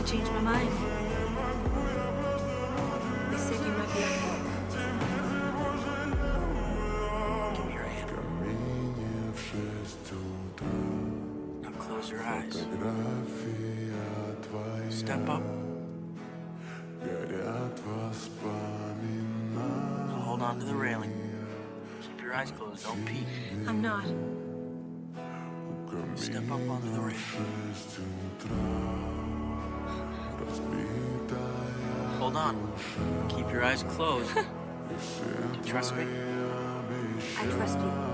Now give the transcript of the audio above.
changed my mind. They said you might be on board. Give me your hand. Now close your eyes. Step up. Now hold on to the railing. Keep your eyes closed, don't peek. I'm not. Step up onto the railing. Hold on. Keep your eyes closed. Trust me? I trust you.